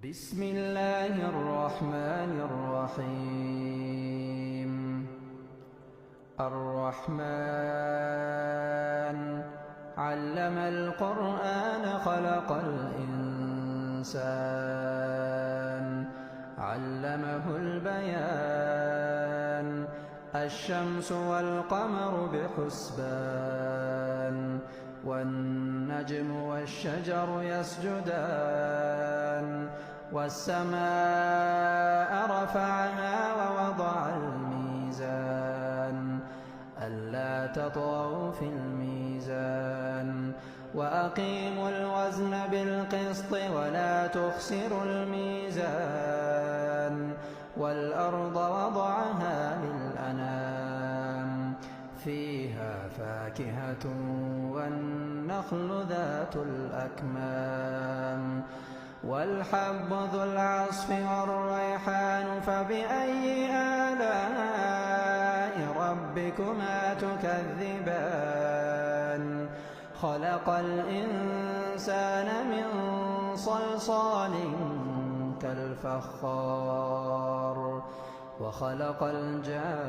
بسم الله الرحمن الرحيم. الرحمن علم القرآن خلق الإنسان علمه البيان الشمس والقمر بحسبان والنجم والشجر يسجدان والسماء رفعها ووضع الميزان ألا تطغوا في الميزان وأقيموا الوزن بالقسط ولا تخسروا الميزان والأرض وضعها للأنام فيها فاكهة والنخل ذات الأكمام والحب ذو العصف والريحان فبأي آلاء ربكما تكذبان خلق الإنسان من صلصال كالفخار وخلق الجان